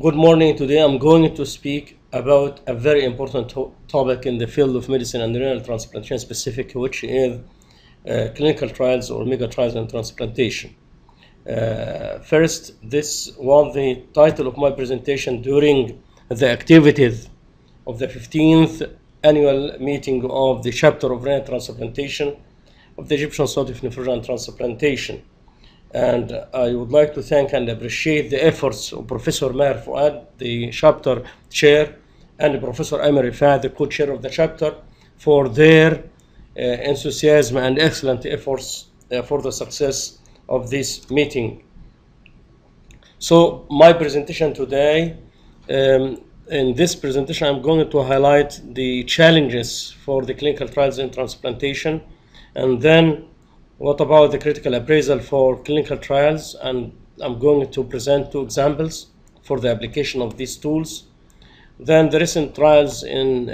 Good morning. Today I'm going to speak about a very important topic in the field of medicine and renal transplantation specific, which is clinical trials or mega trials in transplantation. First, this was the title of my presentation during the activities of the 15th annual meeting of the chapter of renal transplantation of the Egyptian Society of Nephrology and Transplantation. And I would like to thank and appreciate the efforts of Professor Maher Fouad, the chapter chair, and Professor Amir Rifat, the co-chair of the chapter, for their enthusiasm and excellent efforts for the success of this meeting. So my presentation today, in this presentation, I'm going to highlight the challenges for the clinical trials in transplantation, and then what about the critical appraisal for clinical trials, and I'm going to present two examples for the application of these tools. Then the recent trials in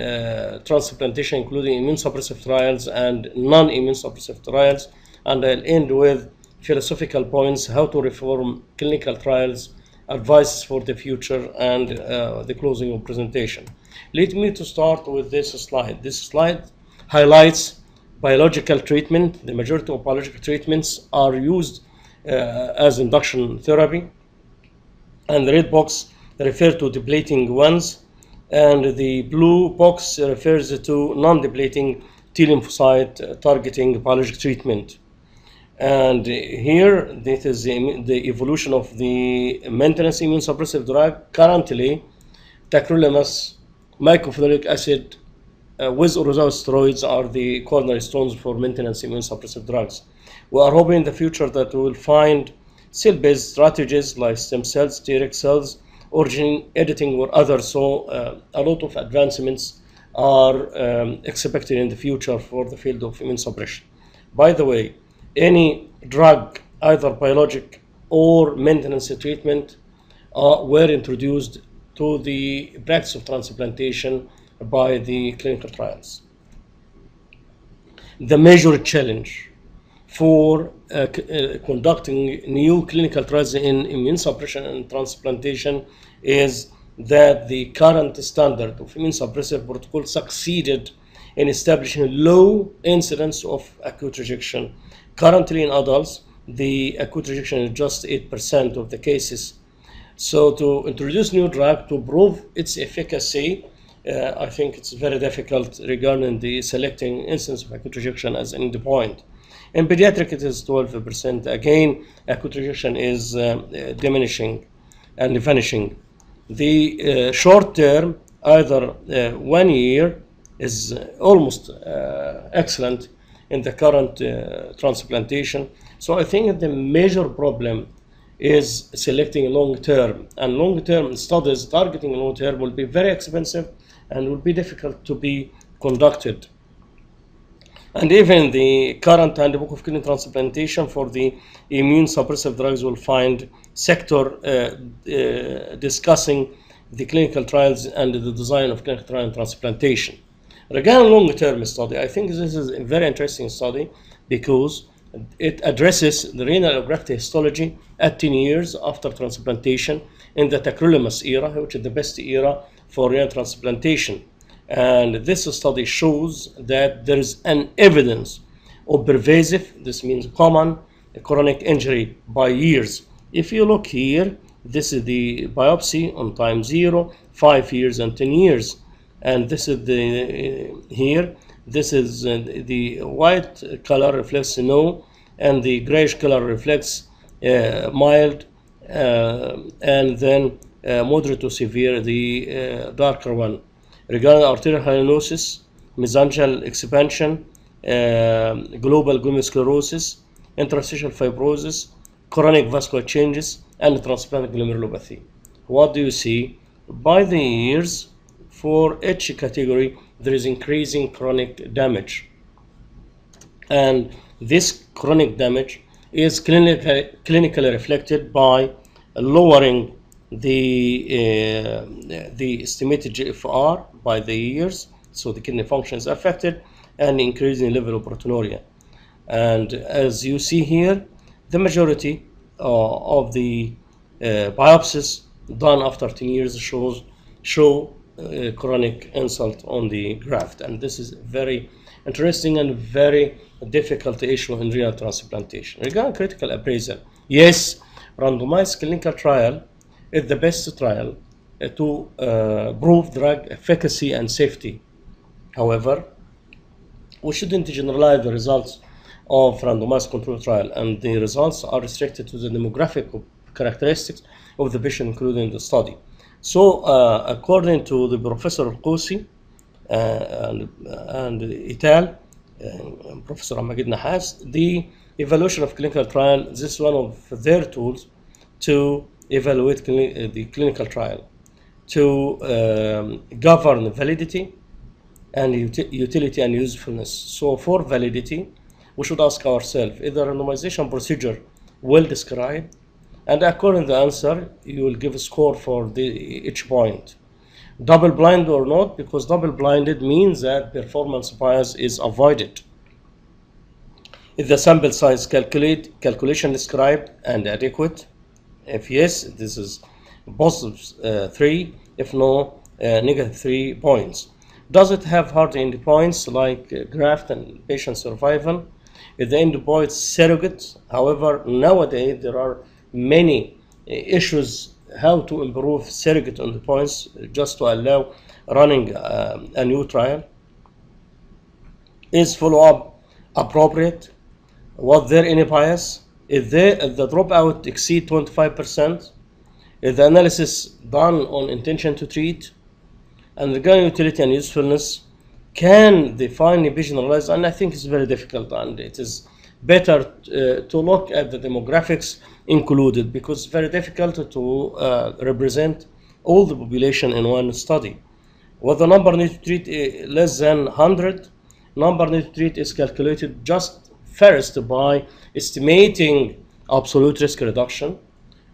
transplantation, including immune suppressive trials and non-immune suppressive trials, and I'll end with philosophical points, how to reform clinical trials, advice for the future, and the closing of presentation. Let me to start with this slide. This slide highlights biological treatment. The majority of biological treatments are used as induction therapy, and the red box refers to depleting ones, and the blue box refers to non-depleting T lymphocyte targeting biologic treatment. And here, this is the evolution of the maintenance immune suppressive drug. Currently, tacrolimus, mycophenolic acid, with or without steroids are the cornerstones for maintenance immune suppressive drugs. We are hoping in the future that we will find cell-based strategies like stem cells, Treg cells, or gene editing or others. So a lot of advancements are expected in the future for the field of immune suppression. By the way, any drug, either biologic or maintenance treatment, were introduced to the practice of transplantation by the clinical trials. The major challenge for conducting new clinical trials in immune suppression and transplantation is that the current standard of immune suppressive protocol succeeded in establishing a low incidence of acute rejection. Currently in adults, the acute rejection is just 8% of the cases. So to introduce new drug to prove its efficacy, I think it's very difficult regarding the selecting instance of acute rejection as an endpoint. In pediatric, it is 12%. Again, acute rejection is diminishing and vanishing. The short term, either 1 year, is almost excellent in the current transplantation. So I think the major problem is selecting long term, and long term studies targeting long term will be very expensive and will be difficult to be conducted. And even the current handbook of kidney transplantation for the immune suppressive drugs will find sector discussing the clinical trials and the design of clinical trial and transplantation. Regarding long-term study, I think this is a very interesting study because it addresses the renal graft histology at 10 years after transplantation in the tacrolimus era, which is the best era for renal transplantation. And this study shows that there is an evidence of pervasive, this means common, chronic injury by years. If you look here, this is the biopsy on time 0, 5 years, and 10 years. And this is the here. This is the white color reflects no, and the grayish color reflects mild, and then moderate to severe, the darker one. Regarding arterial hyalinosis, mesangial expansion, global glomerulosclerosis, interstitial fibrosis, chronic vascular changes, and transplant glomerulopathy. What do you see? By the years, for each category, there is increasing chronic damage. And this chronic damage is clinically reflected by lowering the estimated GFR by the years, so the kidney function is affected, and increasing level of proteinuria. And as you see here, the majority of the biopsies done after 10 years show chronic insult on the graft, and this is very interesting and very difficult issue in renal transplantation. Regarding critical appraisal, yes, randomized clinical trial is the best trial to prove drug efficacy and safety. However, we shouldn't generalize the results of randomized control trial, and the results are restricted to the demographic characteristics of the patient included in the study. So, according to the Professor Al-Qusi and Ital, Professor Amagid Nahas, the evaluation of clinical trial, this is one of their tools to evaluate the clinical trial, to govern validity and utility and usefulness. So for validity, we should ask ourselves, is the randomization procedure well described? And according to the answer, you will give a score for each point. Double blind or not, because double blinded means that performance bias is avoided. Is the sample size calculation described and adequate? If yes, this is positive 3. If no, negative 3 points. Does it have hard endpoints like graft and patient survival? Is the endpoint surrogate? However, nowadays there are many issues how to improve surrogate endpoints just to allow running a new trial. Is follow-up appropriate? Was there any bias? If the dropout exceed 25%? Is the analysis done on intention to treat? And regarding utility and usefulness, can the finding be generalized? And I think it's very difficult, and it is better to look at the demographics included, because it's very difficult to represent all the population in one study. Was the number need to treat less than 100? Number need to treat is calculated just first by estimating absolute risk reduction.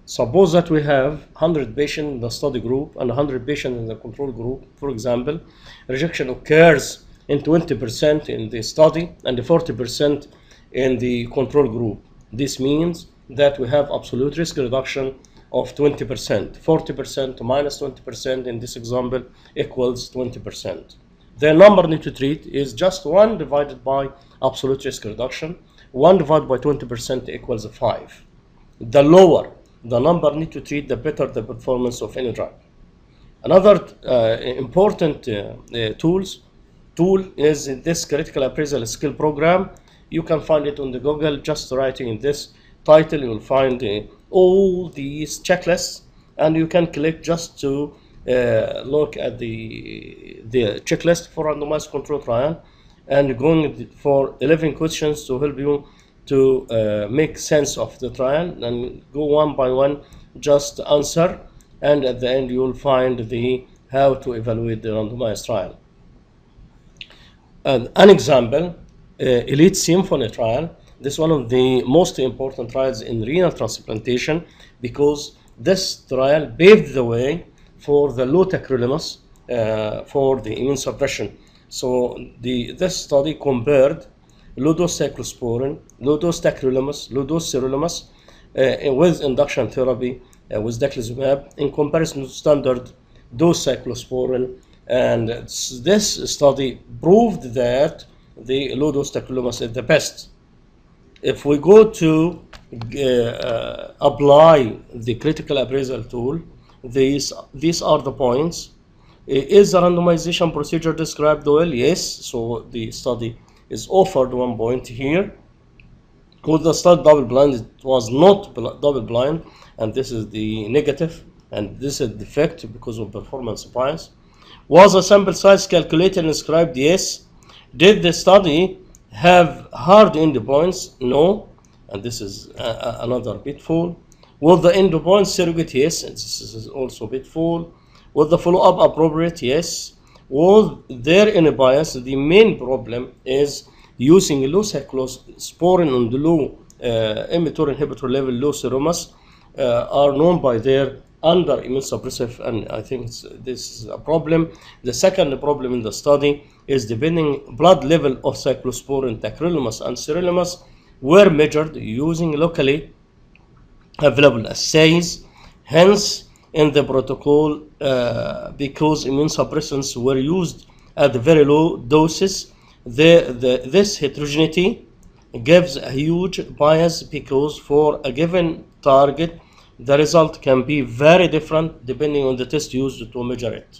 Suppose that we have 100 patients in the study group and 100 patients in the control group, for example. Rejection occurs in 20% in the study and 40% in the control group. This means that we have absolute risk reduction of 20%. 40% minus 20% in this example equals 20%. The number need to treat is just 1 divided by absolute risk reduction. 1 divided by 20% equals 5. The lower the number need to treat, the better the performance of any drug. Another important tool is this critical appraisal skill program. You can find it on the Google. Just writing in this title, you will find all these checklists, and you can click just to look at the checklist for randomized control trial, and going for 11 questions to help you to make sense of the trial, and go one by one, just answer, and at the end you will find the how to evaluate the randomized trial. An example, ELITE-Symphony Trial. This is one of the most important trials in renal transplantation, because this trial paved the way for the low tacrolimus for the immune suppression. So this study compared low-dose cyclosporin, low-dose tacrolimus, low-dose sirolimus with induction therapy with daclizumab in comparison to standard dose cyclosporin, and this study proved that the low-dose tacrolimus is the best. If we go to apply the critical appraisal tool, these are the points. Is the randomization procedure described well? Yes. So the study is offered 1 point here. With the study double blind, it was not double blind, and this is the negative, and this is defect because of performance bias. Was the sample size calculated and described? Yes. Did the study have hard endpoints? No, and this is another pitfall. Was the endpoint surrogate? Yes, and this is also pitfall. Was the follow-up appropriate? Yes. Was there any bias? The main problem is using low cyclosporin on the low mTOR inhibitor level, low seromas, are known by their under immunosuppressive, and I think this is a problem. The second problem in the study is depending blood level of cyclosporin, tacrolimus, and sirolimus were measured using locally available assays. Hence, in the protocol because immunosuppressants were used at very low doses. This heterogeneity gives a huge bias because for a given target, the result can be very different depending on the test used to measure it.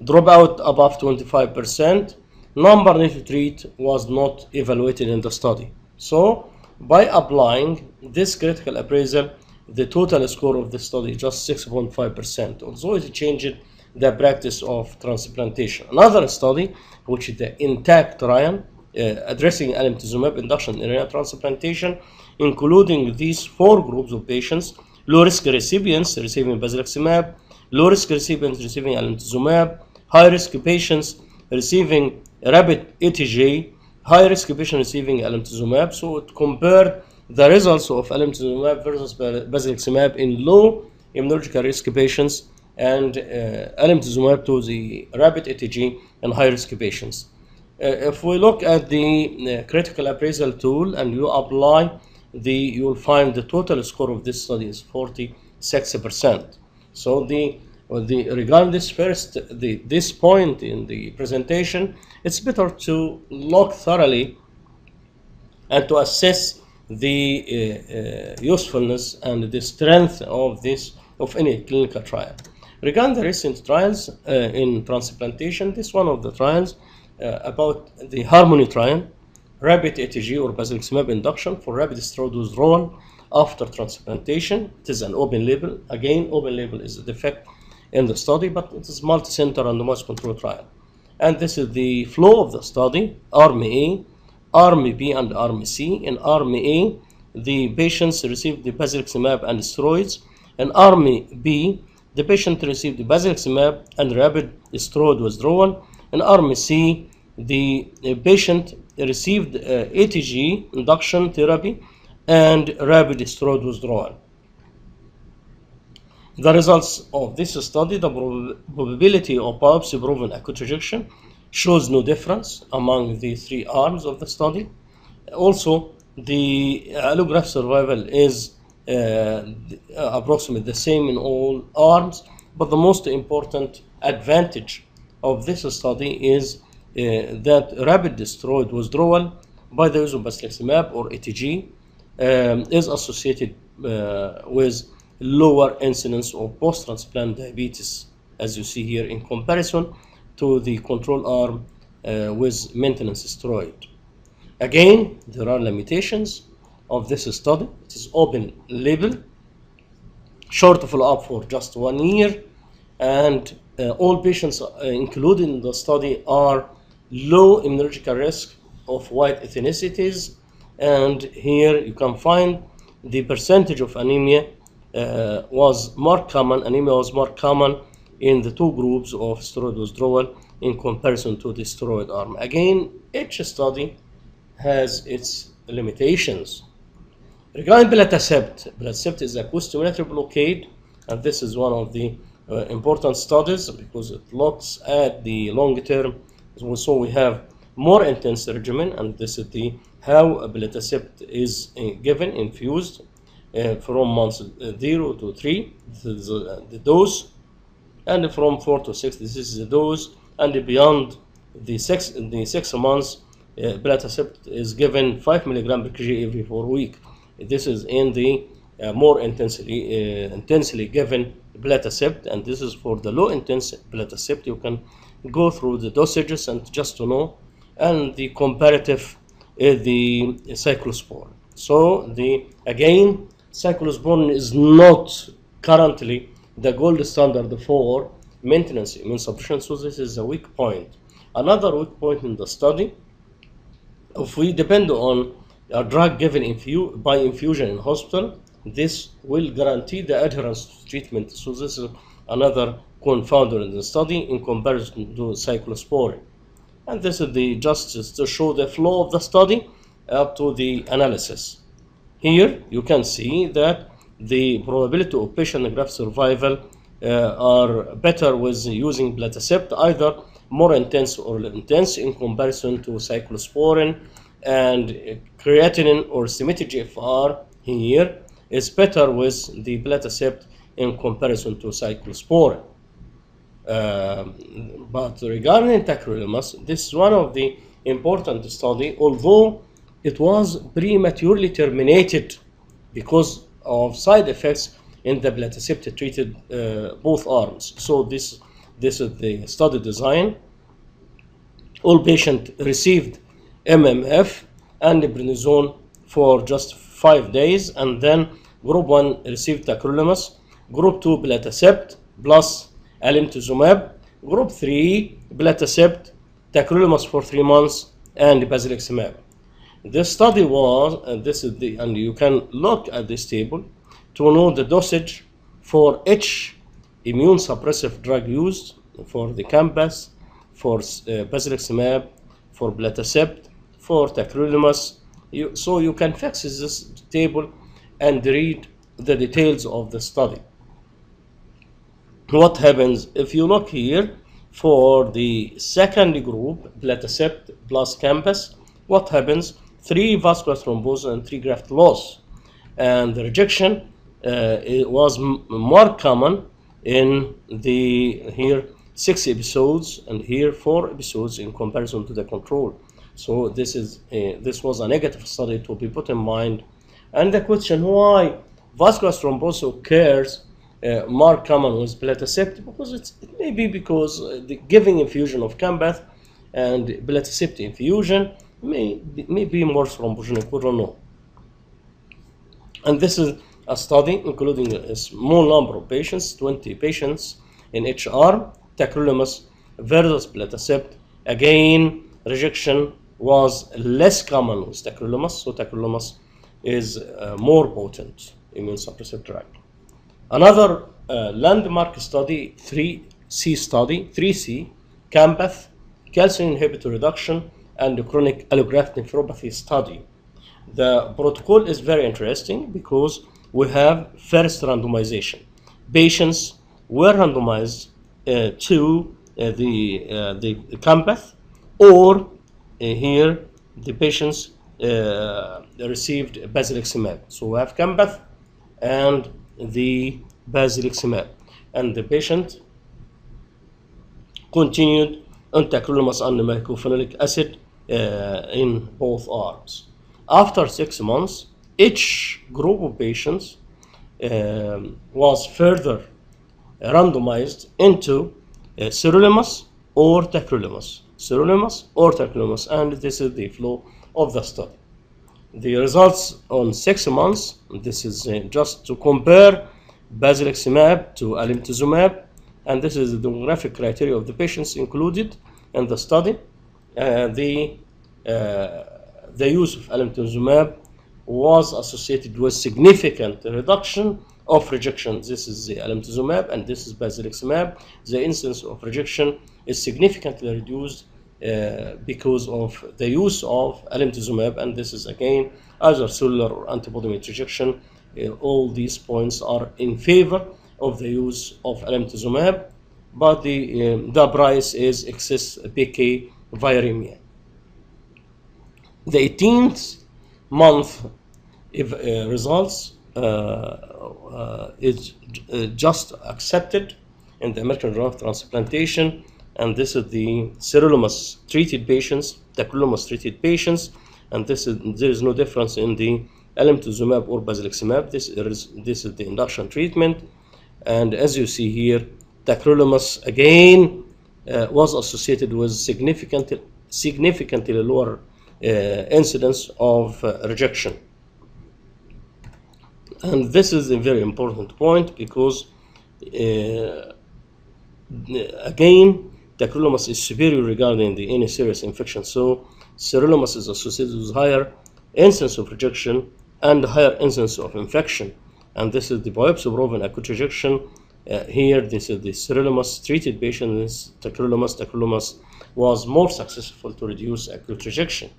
Dropout above 25%, number needed to treat was not evaluated in the study. So, by applying this critical appraisal, the total score of the study is just 6.5%, although it changed the practice of transplantation. Another study, which is the INTAC Trial, addressing alemtuzumab induction in renal transplantation, including these 4 groups of patients: low-risk recipients receiving basiliximab, low-risk recipients receiving alemtuzumab, high-risk patients receiving rapid ATG, high-risk patients receiving alemtuzumab. So it compared the results of alemtuzumab versus basiliximab in low immunological risk patients and alemtuzumab to the rapid ATG in high-risk patients. If we look at the critical appraisal tool and you apply you will find the total score of this study is 46%. So regarding this this point in the presentation, it's better to look thoroughly and to assess the usefulness and the strength of any clinical trial. Regarding the recent trials in transplantation, this one of the trials about the Harmony trial, rapid ATG or basiliximab induction for rapid steroid withdrawal after transplantation. It is an open label. Again, open label is a defect in the study, but it is multi-center randomized control trial. And this is the flow of the study: Arm A, Arm B, and Arm C. In Arm A, the patients received the basiliximab and steroids. In Arm B, the patient received the basiliximab and rapid steroid withdrawal. In Arm C, the patient received ATG induction therapy and rapid steroid withdrawal. The results of this study: the probability of biopsy-proven acute rejection shows no difference among the 3 arms of the study. Also, the allograft survival is approximately the same in all arms, but the most important advantage of this study is that rapid steroid withdrawal by the use of basiliximab or ATG is associated with lower incidence of post-transplant diabetes, as you see here, in comparison to the control arm with maintenance steroid. Again, there are limitations of this study. It is open label, short follow-up for just 1 year, and all patients included in the study are low immunological risk of white ethnicities. And here you can find the percentage of anemia was more common. Anemia was more common in the 2 groups of steroid withdrawal in comparison to the steroid arm. Again, each study has its limitations. Regarding belatacept is a co-stimulatory blockade, and this is one of the important studies because it looks at the long term. So we have more intense regimen, and this is how belatacept is given, infused from months 0 to 3. This is the dose, and from 4 to 6, this is the dose, and beyond the 6 months, belatacept is given 5 milligram per kg every 4 weeks. This is in the more intensely given belatacept, and this is for the low intense belatacept. You can go through the dosages and just to know, and the comparative is the cyclosporine. So again, cyclosporine is not currently the gold standard for maintenance immune suppression, so this is a weak point. Another weak point in the study: if we depend on a drug given by infusion in hospital, this will guarantee the adherence to treatment. So this is another confounder in the study in comparison to cyclosporine. And this is just to show the flow of the study up to the analysis. Here you can see that the probability of patient graft survival are better with using belatacept, either more intense or intense in comparison to cyclosporine, and creatinine or estimated GFR here is better with the belatacept in comparison to cyclosporin. But regarding tacrolimus, this is one of the important study, although it was prematurely terminated because of side effects in the belatacept treated both arms. So this is the study design. All patients received MMF and prednisone for just 5 days, and then group 1 received tacrolimus, group 2 belatacept plus alemtuzumab, group 3 belatacept, tacrolimus for 3 months, and basiliximab. This study was, and you can look at this table to know the dosage for each immune suppressive drug used for the campus, for basiliximab, for belatacept, for tacrolimus. So you can fix this table and read the details of the study. What happens if you look here for the second group, belatacept plus campus? What happens? 3 vascular thrombosis and 3 graft loss, and the rejection it was more common in the here 6 episodes and here 4 episodes in comparison to the control. So this was a negative study to be put in mind. And the question why vascular thrombosis occurs more common with belatacept, because it may be because the giving infusion of Cambath and belatacept infusion may be more thrombogenic, we don't know. And this is a study including a small number of patients, 20 patients in each arm, tacrolimus versus belatacept. Again, rejection was less common with tacrolimus, so tacrolimus is more potent immune suppressive drug. Another landmark study, 3C, Cambath, calcium inhibitor reduction, and chronic allograft nephropathy study. The protocol is very interesting because we have first randomization. Patients were randomized to the Cambath, or here the patients received basiliximab. So we have Cambath and the basiliximab, and the patient continued on tacrolimus and mycophenolic acid in both arms. After 6 months, each group of patients was further randomized into sirolimus or tacrolimus, and this is the flow of the study. The results on 6 months, this is just to compare basiliximab to alemtuzumab, and this is the demographic criteria of the patients included in the study. The use of alemtuzumab was associated with significant reduction of rejection. This is the alemtuzumab and this is basiliximab. The incidence of rejection is significantly reduced because of the use of alemtuzumab, and this is again either cellular or antibody-mediated rejection. All these points are in favor of the use of alemtuzumab, but the price is excess PK viremia. The 18th month results is just accepted in the American Journal of Transplantation, and this is the sirolimus treated patients, tacrolimus treated patients, and there is no difference in the alemtuzumab or basiliximab. This is the induction treatment, and as you see here, tacrolimus again was associated with significantly lower incidence of rejection. And this is a very important point because again, tacrolimus is superior regarding any serious infection. So sirolimus is associated with higher incidence of rejection and higher incidence of infection. And this is the biopsy proven acute rejection. Here, this is the sirolimus treated patient. This tacrolimus was more successful to reduce acute rejection.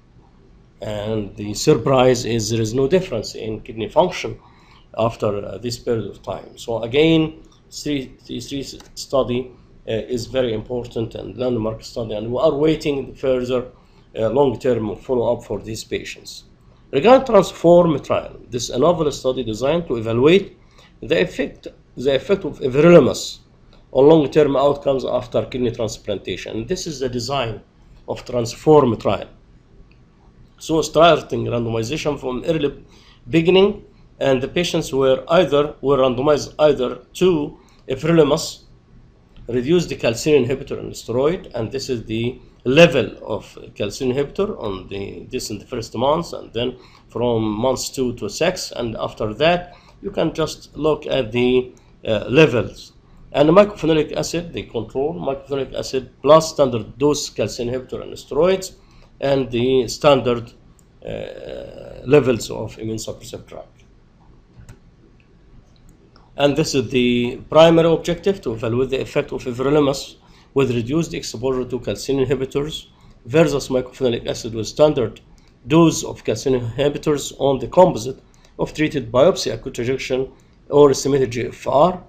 And the surprise is there is no difference in kidney function after this period of time. So again, this study is very important and landmark study, and we are waiting further long-term follow-up for these patients. Regarding Transform trial, this is a novel study designed to evaluate the effect the effect of everolimus on long-term outcomes after kidney transplantation. And this is the design of Transform trial. So starting randomization from early beginning, and the patients were randomized either to everolimus, reduce the calcium inhibitor and steroid, and this is the level of calcium inhibitor on this in the first months, and then from months 2 to 6, and after that you can just look at the levels. And the mycophenolic acid, the control mycophenolic acid plus standard dose calcium inhibitor and steroids, and the standard levels of immune suppressive drug. And this is the primary objective, to evaluate the effect of everolimus with reduced exposure to calcium inhibitors versus mycophenolic acid with standard dose of calcium inhibitors on the composite of treated biopsy acute rejection or estimated GFR.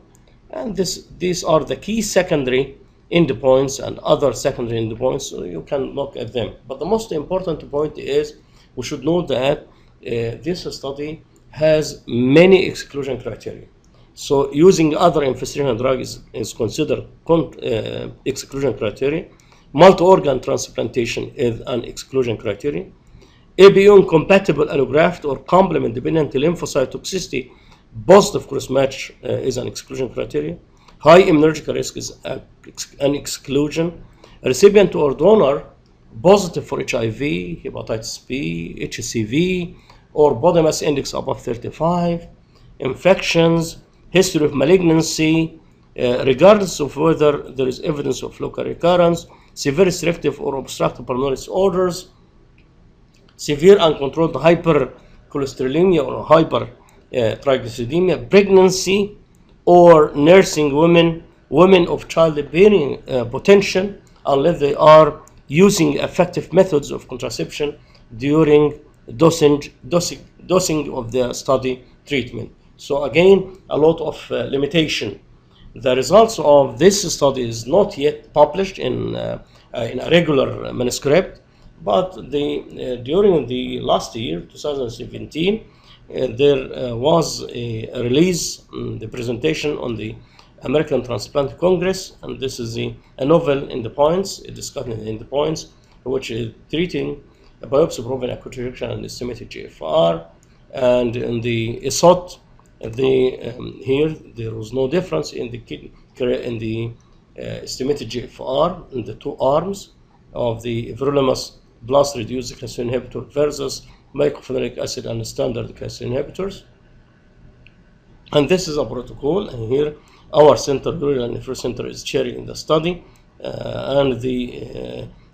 And these are the key secondary endpoints and other secondary endpoints, so you can look at them. But the most important point is we should know that this study has many exclusion criteria. So using other investigational drugs is considered exclusion criteria. Multi-organ transplantation is an exclusion criteria. ABMR compatible allograft or complement-dependent lymphocyte toxicity positive cross-match is an exclusion criteria. High immunological risk is an exclusion. Recipient or donor positive for HIV, hepatitis B, HCV, or body mass index above 35, infections, history of malignancy, regardless of whether there is evidence of local recurrence, severe restrictive or obstructive pulmonary disorders, severe uncontrolled hypercholesterolemia or hypertriglyceridemia, pregnancy or nursing women of childbearing potential, unless they are using effective methods of contraception during dosing of the study treatment. So again, a lot of limitation. The results of this study is not yet published in a regular manuscript, but during the last year, 2017, there was a release, the presentation on the American Transplant Congress, and this is a novel endpoints, discussing endpoints, which is treating a biopsy-proven acute rejection and estimated GFR, and in the ESOT, here there was no difference in the estimated GFR in the two arms of the everolimus plus reduced calcium inhibitor versus mycophenolic acid and standard calcium inhibitors. And this is a protocol, and here our center, Renal and Nephro Center, is chairing in the study, and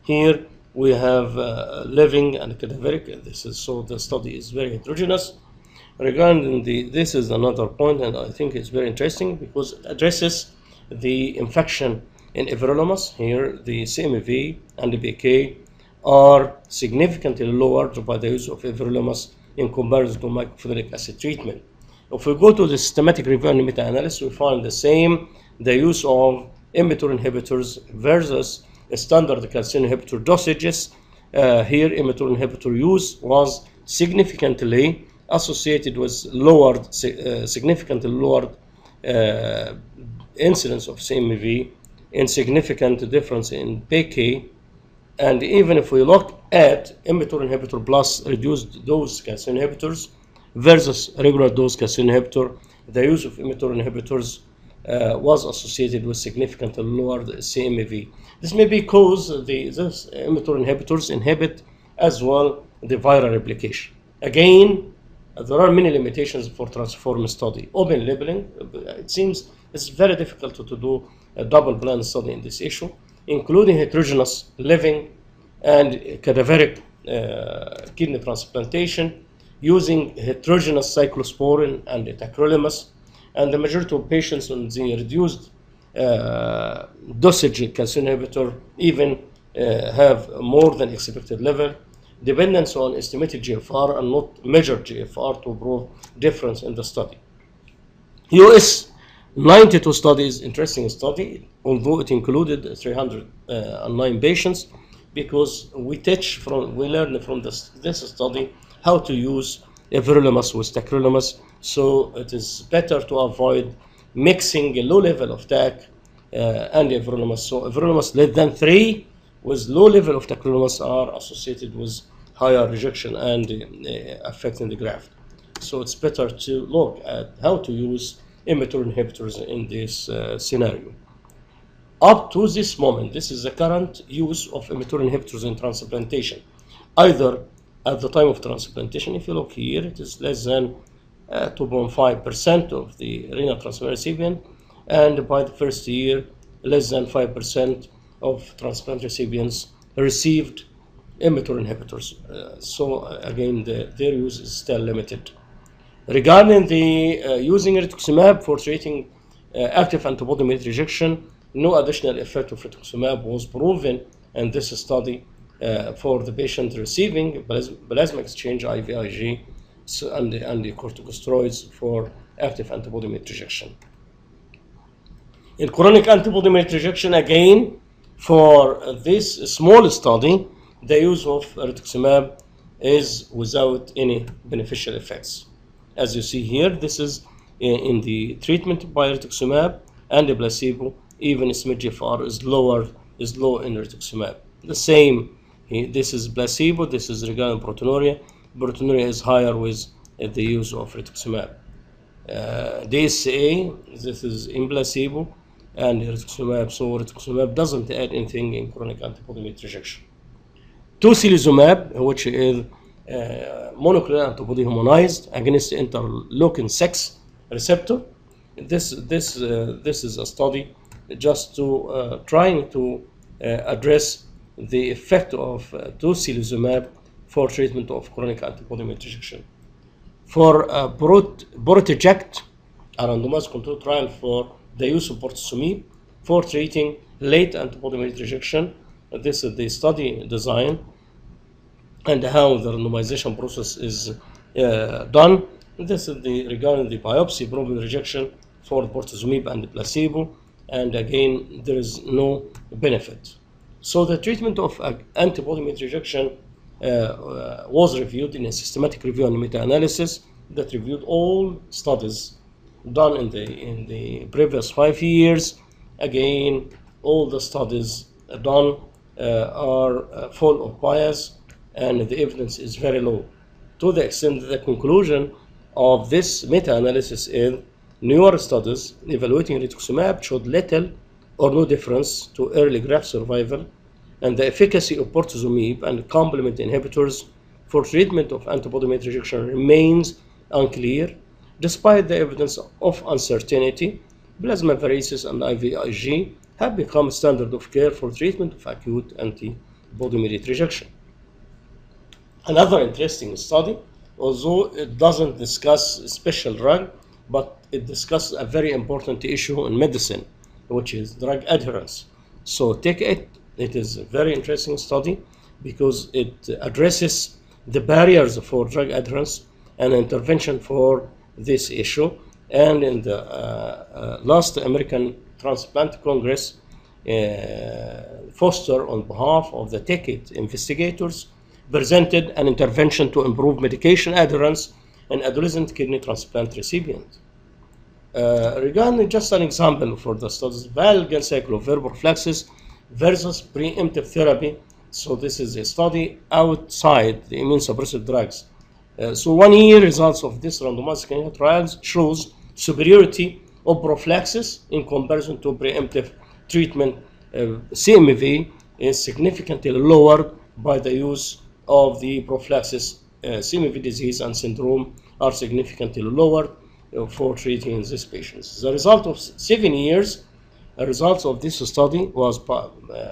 here we have living and cadaveric. This is so the study is very heterogeneous. Regarding this is another point, and I think it's very interesting because it addresses the infection in everolimus. Here, the CMV and the PK are significantly lowered by the use of everolimus in comparison to mycophenolic acid treatment. If we go to the systematic review and meta-analysis, we find the use of mTOR inhibitors versus standard calcium inhibitor dosages. Here, mTOR inhibitor use was significantly associated with significantly lowered incidence of CMV, insignificant difference in PK, and even if we look at mTOR inhibitor plus reduced dose calcium inhibitors versus regular dose calcium inhibitor, the use of mTOR inhibitors was associated with significantly lowered CMV. This may be because these mTOR inhibitors inhibit as well the viral replication. Again, there are many limitations for Transform study. Open labeling, it seems it's very difficult to do a double-blind study in this issue, including heterogeneous living and cadaveric kidney transplantation, using heterogeneous cyclosporin and tacrolimus, and the majority of patients on the reduced dosage calcium inhibitor even have more than expected level, dependence on estimated GFR and not measured GFR to prove difference in the study. US92 study is interesting study, although it included 309 patients, because we learned from this study how to use everolimus with tacrolimus, so it is better to avoid mixing a low level of TAC and everolimus. So everolimus less than 3 with low level of tacrolimus are associated with higher rejection and affecting the graft. So it's better to look at how to use mTOR inhibitors in this scenario. Up to this moment, this is the current use of mTOR inhibitors in transplantation. Either at the time of transplantation, if you look here, it is less than 2.5% of the renal transplant recipient, and by the first year, less than 5% of transplant recipients received mTOR inhibitors. So again, their use is still limited. Regarding the using rituximab for treating active antibody-mediated rejection, no additional effect of rituximab was proven in this study for the patient receiving plasma exchange IVIG and the corticosteroids for active antibody-mediated rejection. In chronic antibody-mediated rejection, again, for this small study, the use of rituximab is without any beneficial effects. As you see here, this is in the treatment by rituximab and the placebo. Even SMID-GFR is low in rituximab. The same, this is placebo, this is regarding proteinuria. Proteinuria is higher with the use of rituximab. DSA, this is in placebo and rituximab, so rituximab doesn't add anything in chronic antibody-mediated rejection. Tocilizumab, which is monoclonal antibody humanized against interleukin 6 receptor. This is a study just to trying to address the effect of tocilizumab for treatment of chronic antibody-mediated rejection. For Borteject, a randomized controlled trial for the use of bortezomib for treating late antibody-mediated rejection. This is the study design and how the randomization process is done. This is regarding the biopsy-proven rejection for bortezomib and the placebo, and again, there is no benefit. So the treatment of antibody-mediated rejection was reviewed in a systematic review and meta-analysis that reviewed all studies done in the previous 5 years. Again, all the studies done are full of bias, and the evidence is very low, to the extent that the conclusion of this meta-analysis is newer studies evaluating rituximab showed little or no difference to early graft survival, and the efficacy of bortezomib and complement inhibitors for treatment of antibody-mediated rejection remains unclear. Despite the evidence of uncertainty, plasmapheresis and IVIG have become standard of care for treatment of acute antibody-mediated rejection. Another interesting study, although it doesn't discuss a special drug, but it discusses a very important issue in medicine, which is drug adherence. So take it. It is a very interesting study because it addresses the barriers for drug adherence and intervention for this issue. And in the last American Transplant Congress, Foster, on behalf of the TACIT investigators, presented an intervention to improve medication adherence in adolescent kidney transplant recipients. Regarding just an example for the studies, valganciclovir prophylaxis versus preemptive therapy. So this is a study outside the immune suppressive drugs. So 1 year results of this randomized clinical trials shows superiority of prophylaxis in comparison to preemptive treatment. CMV is significantly lowered by the use of the prophylaxis. CMV disease and syndrome are significantly lowered for treating these patients. The result of 7 years, the results of this study was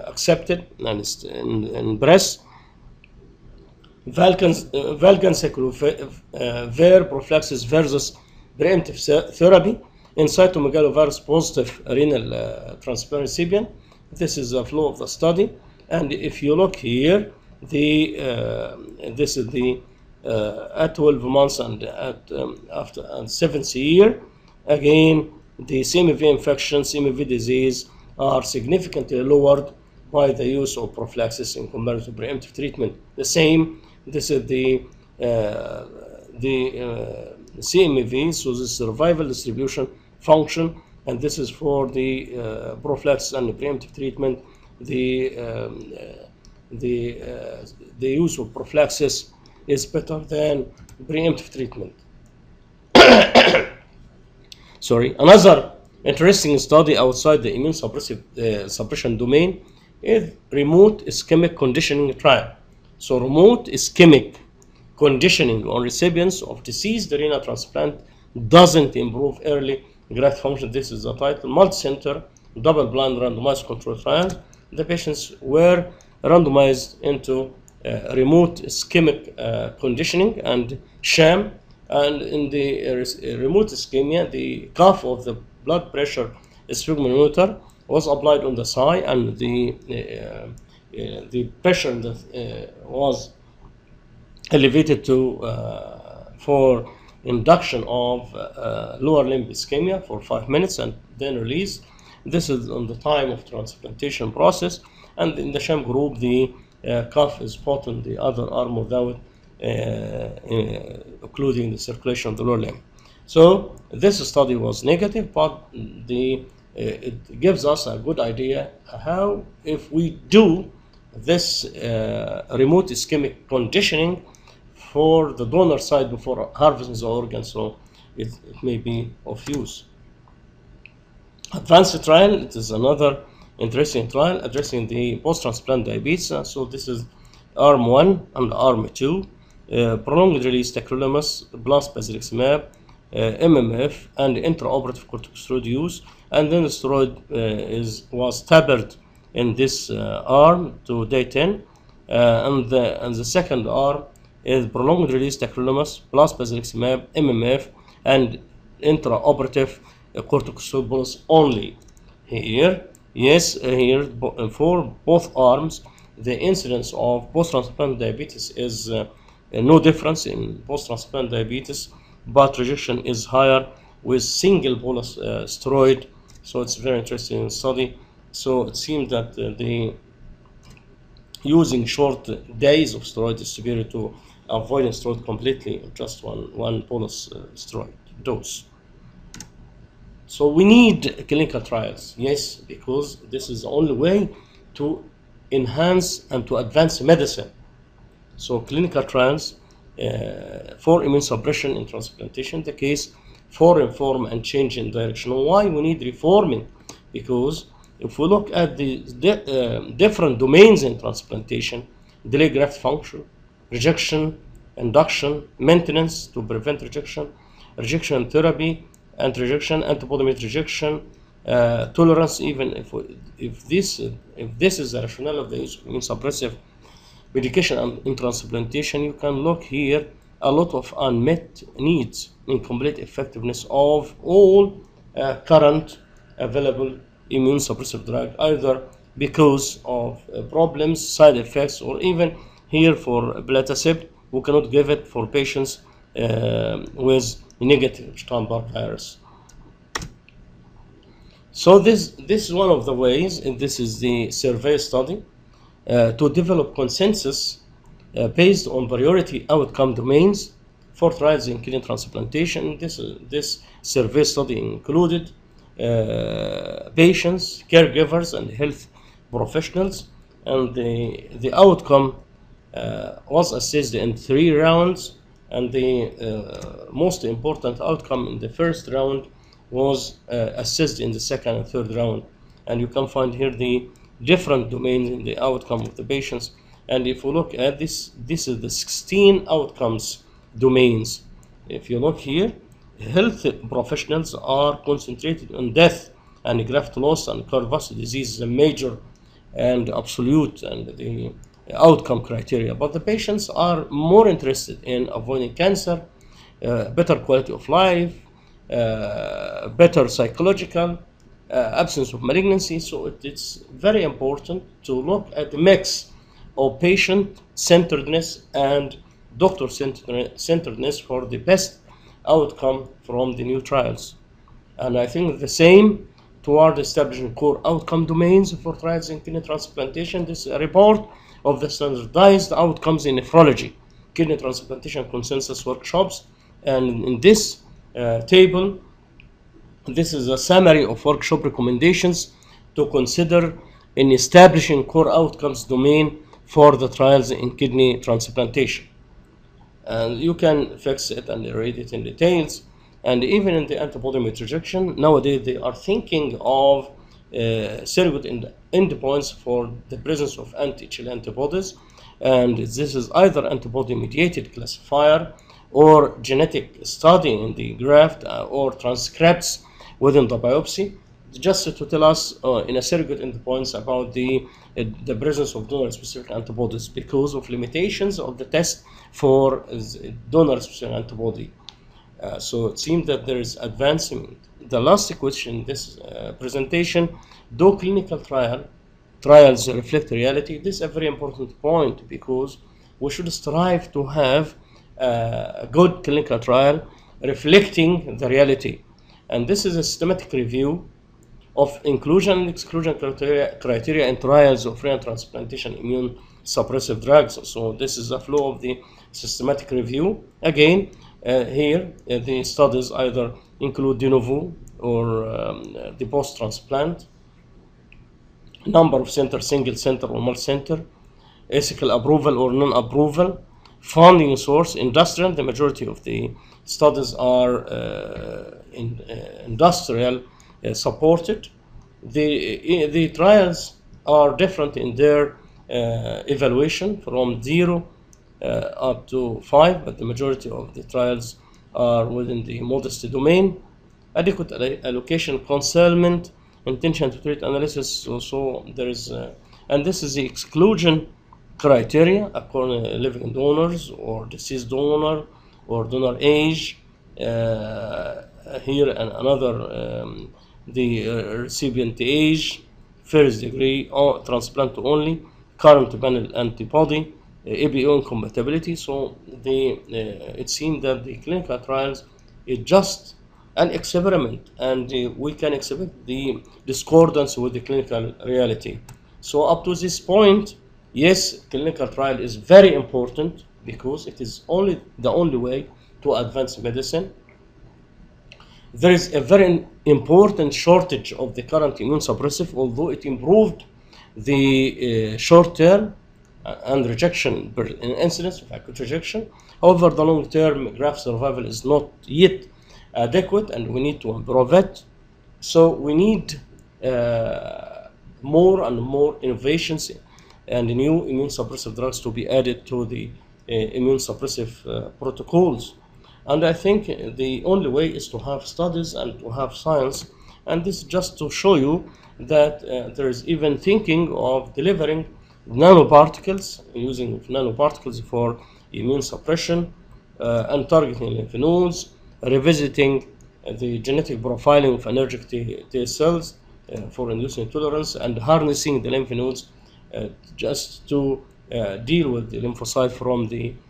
accepted and breast. Valganciclovir prophylaxis versus preemptive therapy in cytomegalovirus positive renal transplant recipient. This is the flow of the study, and if you look here, this is the at 12 months and after 7th year. Again, the CMV infection, CMV disease are significantly lowered by the use of prophylaxis in comparison to preemptive treatment. The same, this is the CMV, so the survival distribution function and this is for the prophylaxis and preemptive treatment. The use of prophylaxis is better than preemptive treatment. Sorry. Another interesting study outside the immune suppression domain is remote ischemic conditioning trial. So remote ischemic conditioning on recipients of deceased renal transplant doesn't improve early graft function. This is the title. Multicenter, double-blind randomized control trial. The patients were randomized into remote ischemic conditioning and sham. And in the remote ischemia, the cuff of the blood pressure sphygmomanometer was applied on the thigh, and the pressure was elevated to for induction of lower limb ischemia for 5 minutes and then released. This is on the time of transplantation process, and in the sham group, the cuff is put on the other arm without occluding the circulation of the lower limb. So this study was negative, but it gives us a good idea how, if we do this remote ischemic conditioning for the donor side before harvesting the organ, so it may be of use. Advanced trial, it is another interesting trial addressing the post-transplant diabetes. So this is arm 1 and arm 2. Prolonged release tacrolimus plus basiliximab, MMF, and intraoperative corticosteroid use, and then the steroid was tapered in this arm to day 10, and the second arm is prolonged release tacrolimus plus basiliximab, MMF, and intraoperative corticosteroid bolus only. Here, yes, here for both arms, the incidence of post-transplant diabetes is no difference in post-transplant diabetes, but rejection is higher with single bolus steroid. So it's a very interesting study. So it seems that the using short days of steroid is superior to avoiding steroid completely, just one bolus steroid dose. So we need clinical trials, yes, because this is the only way to enhance and to advance medicine. So clinical trials for immune suppression in transplantation, the case for reform and change in direction. Why we need reforming? Because if we look at the different domains in transplantation, delay graft function, rejection, induction, maintenance to prevent rejection, rejection therapy, and rejection, antibody rejection, tolerance, even if this is the rationale of the use of immune suppressive medication in transplantation, you can look here a lot of unmet needs, incomplete effectiveness of all current available immune suppressive drug, either because of problems, side effects, or even here for ablatacib, we cannot give it for patients with negative Epstein-Barr virus. So this is one of the ways, and this is the survey study, to develop consensus based on priority outcome domains for trials in kidney transplantation. This survey study included patients, caregivers, and health professionals, and the outcome was assessed in 3 rounds, and the most important outcome in the first round was assessed in the second and third round. And you can find here the different domains in the outcome of the patients. And if you look at this is the 16 outcomes domains. If you look here, health professionals are concentrated on death and graft loss and cardiovascular disease is a major and absolute and the outcome criteria. But the patients are more interested in avoiding cancer, better quality of life, better psychological, absence of malignancy. So it's very important to look at the mix of patient-centeredness and doctor-centeredness for the best outcome from the new trials. And I think the same toward establishing core outcome domains for trials in kidney transplantation. This is a report of the standardized outcomes in nephrology, kidney transplantation consensus workshops. And in this table, This is a summary of workshop recommendations to consider in establishing core outcomes domain for the trials in kidney transplantation. And you can fix it and read it in details. And even in the antibody rejection, nowadays they are thinking of surrogate endpoints for the presence of anti-HLA antibodies. And this is either antibody-mediated classifier or genetic study in the graft or transcripts within the biopsy, just to tell us in a surrogate endpoints about the presence of donor-specific antibodies because of limitations of the test for donor-specific antibody. So it seems that there is advancement. The last question in this presentation: do clinical trials reflect reality? This is a very important point because we should strive to have a good clinical trial reflecting the reality. And this is a systematic review of inclusion and exclusion criteria in trials of renal transplantation immune suppressive drugs. So this is a flow of the systematic review. Again, here the studies either include de novo or the post-transplant, number of center, single center or multi-center, ethical approval or non-approval, funding source, industrial. The majority of the studies are industrial supported. The trials are different in their evaluation from 0 up to 5, but the majority of the trials are within the modesty domain. Adequate allocation, concealment, intention to treat analysis. So there is, and this is the exclusion criteria according to living donors or deceased donor or donor age. Here and another, the recipient age, first degree or transplant only, current panel antibody, ABO incompatibility. So it seems that the clinical trials is just an experiment, and we can expect the discordance with the clinical reality. So up to this point, yes, clinical trial is very important because it is the only way to advance medicine. There is a very important shortage of the current immune suppressive, although it improved the short-term and rejection incidence of acute rejection. However, the long-term graft survival is not yet adequate, and we need to improve it. So we need more and more innovations and new immune suppressive drugs to be added to the immune suppressive protocols. And I think the only way is to have studies and to have science. And this is just to show you that there is even thinking of delivering nanoparticles, using nanoparticles for immune suppression and targeting lymph nodes, revisiting the genetic profiling of allergic T cells for inducing tolerance, and harnessing the lymph nodes just to deal with the lymphocyte from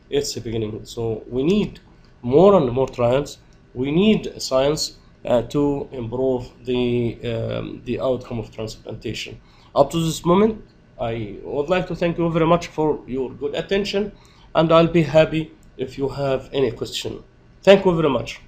its beginning. So we need more and more trials. We need science to improve the outcome of transplantation. Up to this moment, I would like to thank you very much for your good attention, and I'll be happy if you have any question. Thank you very much.